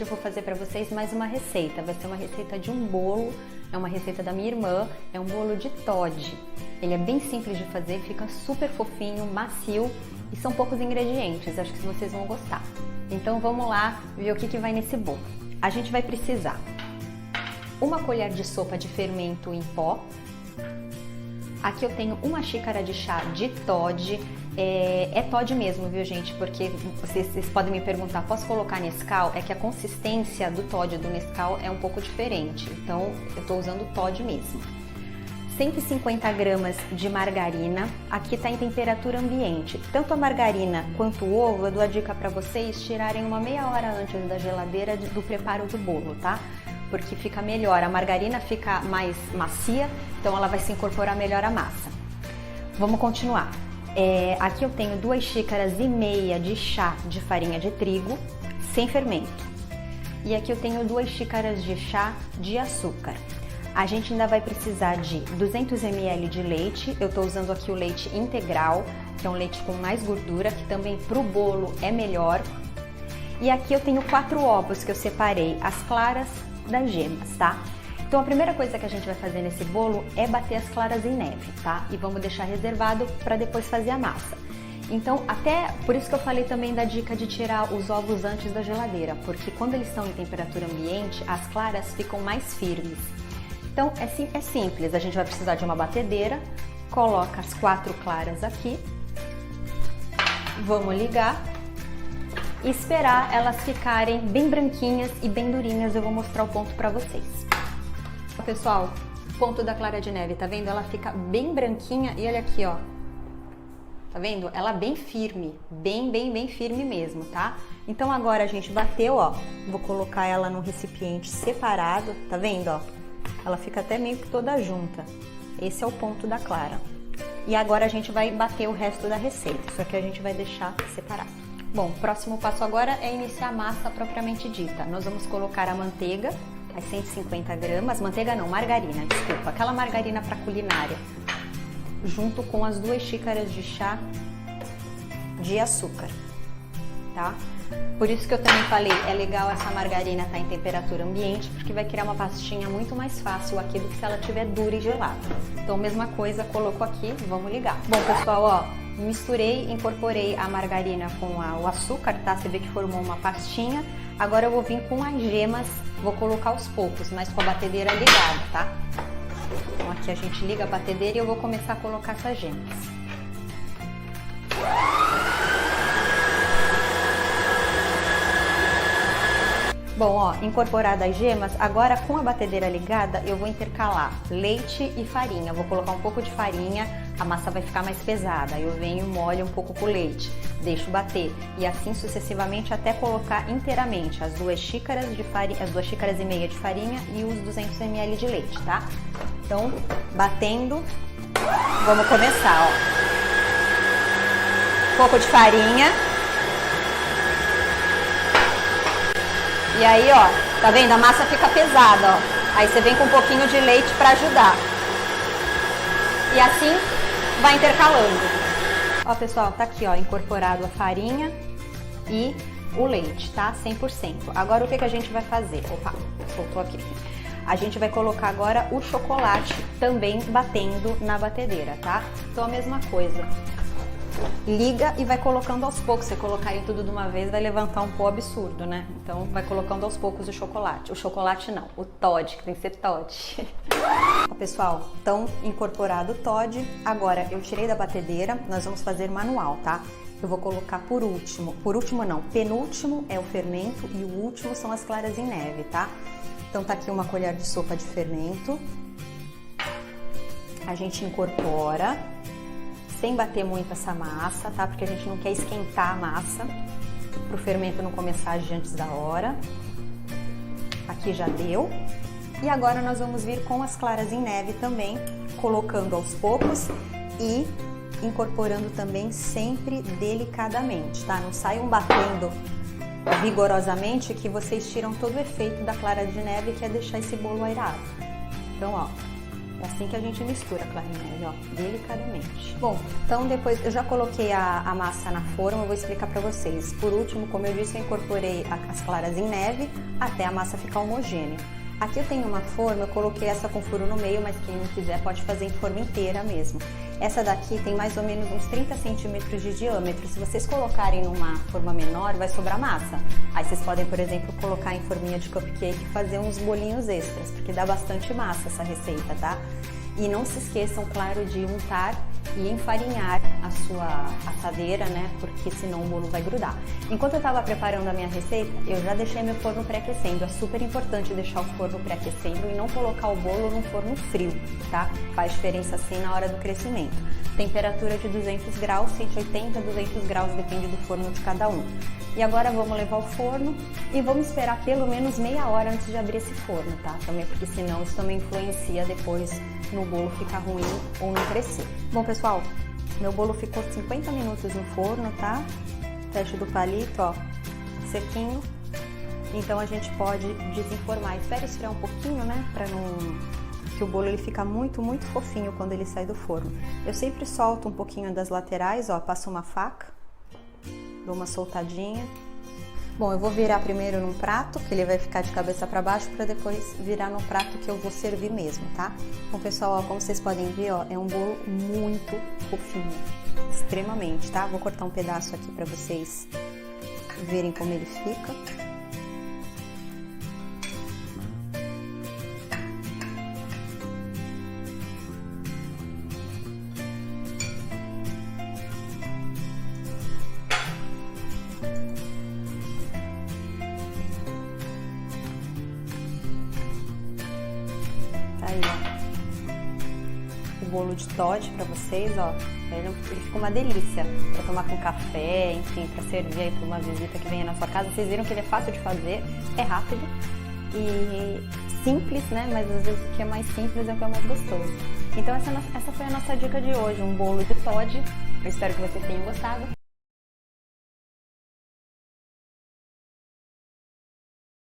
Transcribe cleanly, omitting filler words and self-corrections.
Eu vou fazer para vocês mais uma receita, vai ser uma receita de um bolo, é uma receita da minha irmã, é um bolo de Toddy. Ele é bem simples de fazer, fica super fofinho, macio e são poucos ingredientes, acho que vocês vão gostar. Então vamos lá ver o que vai nesse bolo. A gente vai precisar uma colher de sopa de fermento em pó. Aqui eu tenho uma xícara de chá de Toddy. É Toddy mesmo, viu gente? Porque vocês podem me perguntar, posso colocar Nescau? É que a consistência do Toddy e do Nescau é um pouco diferente, então eu estou usando Toddy mesmo. 150 gramas de margarina, aqui está em temperatura ambiente. Tanto a margarina quanto o ovo, eu dou a dica para vocês tirarem uma meia hora antes da geladeira do preparo do bolo, tá? Porque fica melhor, a margarina fica mais macia, então ela vai se incorporar melhor à massa. Vamos continuar. Aqui eu tenho 2,5 xícaras de chá de farinha de trigo, sem fermento. E aqui eu tenho 2 xícaras de chá de açúcar. A gente ainda vai precisar de 200 ml de leite, eu estou usando aqui o leite integral, que é um leite com mais gordura, que também para o bolo é melhor. E aqui eu tenho 4 ovos que eu separei, as claras das gemas, tá? Então a primeira coisa que a gente vai fazer nesse bolo é bater as claras em neve, tá? E vamos deixar reservado para depois fazer a massa. Então por isso que eu falei também da dica de tirar os ovos antes da geladeira, porque quando eles estão em temperatura ambiente, as claras ficam mais firmes. Então é simples, a gente vai precisar de uma batedeira, coloca as 4 claras aqui, vamos ligar e esperar elas ficarem bem branquinhas e bem durinhas, eu vou mostrar o ponto para vocês. Pessoal, ponto da clara de neve, tá vendo? Ela fica bem branquinha e olha aqui, ó. Tá vendo? Ela bem firme, bem firme mesmo, tá? Então agora a gente bateu, ó. Vou colocar ela num recipiente separado, tá vendo, ó? Ela fica até meio que toda junta. Esse é o ponto da clara. E agora a gente vai bater o resto da receita, só que a gente vai deixar separado. Bom, o próximo passo agora é iniciar a massa propriamente dita. Nós vamos colocar a manteiga, as 150 gramas, manteiga não, margarina, desculpa, aquela margarina para culinária, junto com as 2 xícaras de chá de açúcar, tá? Por isso que eu também falei, é legal essa margarina estar em temperatura ambiente, porque vai criar uma pastinha muito mais fácil aqui do que se ela estiver dura e gelada. Então, mesma coisa, coloco aqui, vamos ligar. Bom, pessoal, ó, misturei, incorporei a margarina com o açúcar, tá? Você vê que formou uma pastinha. Agora eu vou vir com as gemas, vou colocar aos poucos, mas com a batedeira ligada, tá? Então aqui a gente liga a batedeira e eu vou começar a colocar essas gemas. Bom, ó, incorporadas as gemas, agora com a batedeira ligada eu vou intercalar leite e farinha. Vou colocar um pouco de farinha, a massa vai ficar mais pesada. Eu venho e molho um pouco com o leite, deixo bater e assim sucessivamente até colocar inteiramente as 2 xícaras de farinha, as 2,5 xícaras de farinha e os 200 ml de leite, tá? Então, batendo, vamos começar, ó. Um pouco de farinha. E aí, ó, tá vendo? A massa fica pesada, ó. Aí você vem com um pouquinho de leite para ajudar. E assim vai intercalando. Ó, pessoal, tá aqui, ó, incorporado a farinha e o leite, tá? 100%. Agora o que a gente vai fazer? Opa, soltou aqui. A gente vai colocar agora o chocolate também batendo na batedeira, tá? Então a mesma coisa. Liga e vai colocando aos poucos. Se colocarem tudo de uma vez vai levantar um pó absurdo, né? Então vai colocando aos poucos o chocolate. O chocolate não, o Toddy, que tem que ser Toddy. Ó, pessoal, então incorporado o Toddy. Agora eu tirei da batedeira, nós vamos fazer manual, tá? Eu vou colocar por último não, penúltimo é o fermento e o último são as claras em neve, tá? Então tá aqui uma colher de sopa de fermento. A gente incorpora sem bater muito essa massa, tá? Porque a gente não quer esquentar a massa para o fermento não começar a agir antes da hora. Aqui já deu. E agora nós vamos vir com as claras em neve também, colocando aos poucos e incorporando também sempre delicadamente, tá? Não saiam batendo vigorosamente que vocês tiram todo o efeito da clara de neve, que é deixar esse bolo airado. Então, ó, É assim que a gente mistura a clara em neve, ó, delicadamente. Bom, então depois eu já coloquei a massa na forma, eu vou explicar pra vocês. Por último, como eu disse, eu incorporei as claras em neve até a massa ficar homogênea. Aqui eu tenho uma forma, eu coloquei essa com furo no meio, mas quem não quiser pode fazer em forma inteira mesmo. Essa daqui tem mais ou menos uns 30 centímetros de diâmetro. Se vocês colocarem numa forma menor, vai sobrar massa. Aí vocês podem, por exemplo, colocar em forminha de cupcake e fazer uns bolinhos extras, porque dá bastante massa essa receita, tá? E não se esqueçam, claro, de untar e enfarinhar a sua assadeira, né? Porque senão o bolo vai grudar. Enquanto eu estava preparando a minha receita, eu já deixei meu forno pré-aquecendo. É super importante deixar o forno pré-aquecendo e não colocar o bolo num forno frio, tá? Faz diferença assim na hora do crescimento. Temperatura de 200 graus, 180, 200 graus, depende do forno de cada um. E agora vamos levar ao forno e vamos esperar pelo menos meia hora antes de abrir esse forno, tá? Também porque senão isso também influencia depois no bolo ficar ruim ou não crescer. Bom, pessoal, meu bolo ficou 50 minutos no forno, tá? Teste do palito, ó, sequinho. Então a gente pode desenformar. Espera esfriar um pouquinho, né? Pra não... que o bolo ele fica muito fofinho quando ele sai do forno. Eu sempre solto um pouquinho das laterais, ó, passo uma faca. Dou uma soltadinha. Bom, eu vou virar primeiro num prato, que ele vai ficar de cabeça para baixo, para depois virar no prato que eu vou servir mesmo, tá? Bom, pessoal, ó, como vocês podem ver, ó, é um bolo muito fofinho, extremamente, tá? Vou cortar um pedaço aqui para vocês verem como ele fica. Aí, ó, o bolo de Toddy pra vocês, ó, ele ficou uma delícia pra tomar com café, enfim, pra servir aí pra uma visita que venha na sua casa. Vocês viram que ele é fácil de fazer, é rápido e simples, né, mas às vezes o que é mais simples é o que é mais gostoso. Então essa foi a nossa dica de hoje, um bolo de Toddy. Eu espero que vocês tenham gostado.